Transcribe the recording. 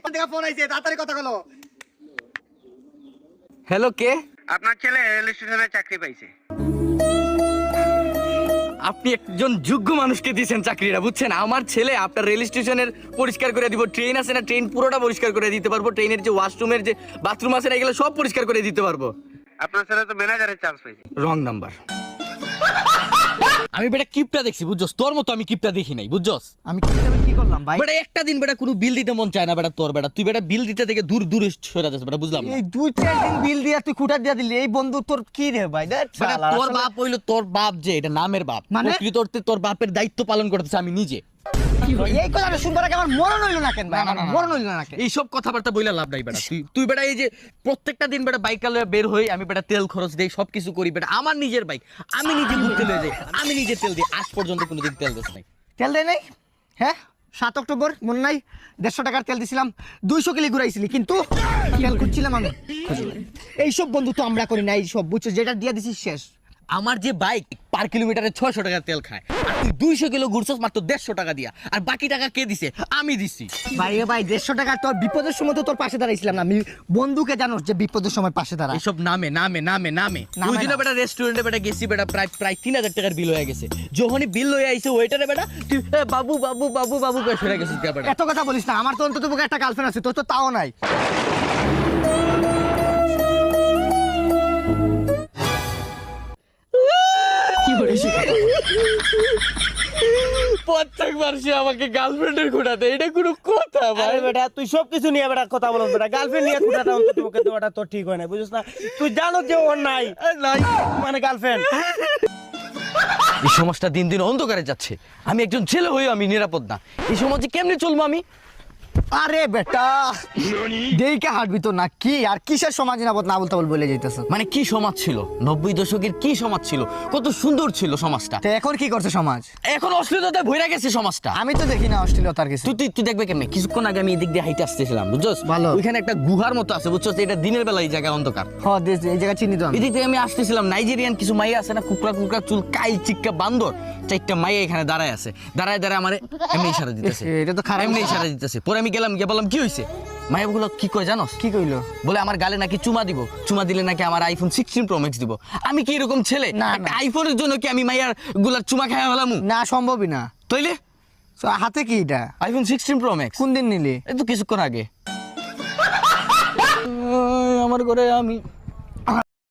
Phone আইছে, তাড়াতাড়ি কথা বলো। হ্যালো, কে? আপনার ছেলে রেল স্টেশনে চাকরি পাইছে। আপনি একজন যোগ্য মানুষকে দিয়েছেন চাকরিটা, বুঝছেন? আমার ছেলে আপনার রেল স্টেশনের পরিষ্কার করে দিব। ট্রেন আছে না, ট্রেন পুরোটা পরিষ্কার করে দিতে পারবো। ট্রেনের যে ওয়াশরুমের যে বাথরুম আছে না, এগুলো সব পরিষ্কার করে দিতে পারবো। আপনার ছেলে তো ম্যানেজারের চান্স পাইছে। Wrong number. আমি বেটা কিপটা দেখছি, বুঝছস? তোর মতো আমি কিপটা দেখি নাই, বুঝছস? আমি কি করলাম ভাই? বেটা একটা দিন বেটা কোনো বিল দিতে মন চায় না বেটা তোর। বেটা তুই বেটা বিল দিতে থেকে দূর দূরে সরে যাস বেটা, বুঝলাম না। এই 2-4 দিন বিল দিয়া তুই খুঁটা দিয়া দিলি, এই বন্ধু তোর কি রে ভাই? দেখ বেটা তোর বাপ হইলো তোর বাপ, যে এটা নামের বাপ, মানে? প্রকৃত অর্থে তোর বাপের দায়িত্ব পালন করতেছে আমি নিজে। এই কথাটা শুনবার আগে আমার মরণ হইল না কেন ভাই? আমার মরণ হইল না কেন? এইসব কথাবার্তা বইলা লাভ নাই বেটা। তুই বেটা এই যে প্রত্যেকটা দিন বেটা বাইক চালিয়ে বের হই, আমি বেটা তেল খরচ দেই, সবকিছু করি বেটা। আমার নিজের বাইক, আমি নিজে ঘুরতে লয়ে যাই, আমি নিজে তেল দিই। আজ পর্যন্ত কোনোদিন তেল দিস নাই। তেল দেয় নাই? হ্যাঁ, 7 অক্টোবর মনে নাই? 150 টাকার তেল দিছিলাম, 200 কিলো ঘুরাইছিলি, কিন্তু তেল খুঁজছিলাম আমি। এইসব বন্ধু তো আমরা করি না, এইসব বুঝছো, যেটা দিয়া দিছিস শেষ। আমার যে বাইক পার কিলোমিটারে 600 টাকা তেল খায়, আর তুই 200 কিলো ঘুরছস মাত্র 150 টাকা দিয়া। আর বাকি টাকা কে দিছে? আমি দিছি। ভাই রে ভাই, 150 টাকা তোর বিপদের সময় তো তোর পাশে দাঁড়াইছিলাম না আমি। বন্ধুকে জানোস যে বিপদের সময় পাশে দাঁড়ায়। এইসব নামে নামে নামে নামে ওই দিন বেটা রেস্টুরেন্টে বেটা গেছি বেটা, প্রায় 3000 টাকার বিল হয়ে গেছে। যখনই বিল হয়ে আইছে ওইটারে বেটা তুই বাবু বাবু বাবু বাবু করে ফেলে গেছিস বেটা। এত কথা বলিস না, আমার তো অন্তত একটা গার্লফ্রেন্ড আছে, তোর তো তাও নাই। প্রত্যেকবার সে আমাকে গার্লফ্রেন্ডের খোঁটা দেয়, এটা কোনো কথা ভাই? আরে বেটা তুই সবকিছু নিয়ে বেটা কথা বলছ বেটা, গার্লফ্রেন্ড নিয়ে কথাটা অন্তত তোকে দেওয়াটা তো ঠিক হয় না, বুঝছ না? তুই জানো যে ওর নাই মানে গার্লফ্রেন্ড। এই সমাজটা দিন দিন অন্ধকারে যাচ্ছে। আমি একজন ছেলে হয়েও আমি নিরাপদ না। এই সমাজে কেমনে চলবো আমি? আরে বেটা, দেইকে হাঁটবি তো না কি? আর কিসের সমাজ নিরাপদ না বলতে বলে যাইতেছ? মানে কি সমাজ ছিল 90 দশকের? কি সমাজ ছিল? কত সুন্দর ছিল সমাজটা। তো এখন কি করছে সমাজ? এখন অশ্লীলতায় ভরে গেছে সমাজটা। আমি তো দেখি না অশ্লীলতার কিছু। তুই দেখবে কেমনে? কিছুক্ষণ আগে আমি এদিক দিয়ে হাইটে আসতেছিলাম, বুঝছস? ভালো। ওইখানে একটা গুহার মতো আছে, বুঝছস? এটা দিনের বেলা এই জায়গায় অন্ধকার। হ্যাঁ, এই জায়গা চিনি তো আমি। এদিক দিয়ে আমি আসতেছিলাম, নাইজেরিয়ান কিছু মাইয়া আছে না, কুকরা কুকরা চুল, কাইল চিক্কা বান্দর, 4টা মাইয়া এখানে দাঁড়ায় আছে। দাঁড়ায় আমারে এমনি ইশারা দিতেছে। এটা তো খারাপ। এমনি ইশারা দিতেছে। পরে আমি গেলাম, গিয়ে বললাম কি হইছে? মাইয়াগুলো কি কয় জানোস? কি কইলো? বলে আমার গালে নাকি চুমা দিব, চুমা দিলে নাকি আমার আইফোন 16 প্রো ম্যাক্স দিব। আমি কি এরকম ছেলে? না, একটা না। আইফোনের জন্য কি আমি মাইয়ার গুলার চুমা খাইয়া হলাম? না, সম্ভবই না। তাইলে তো হাতে কি এটা? IPhone 16 pro max. কোন দিন নিলি? এই তো কিছুক্ষণ আগে। আমার ঘরে আমি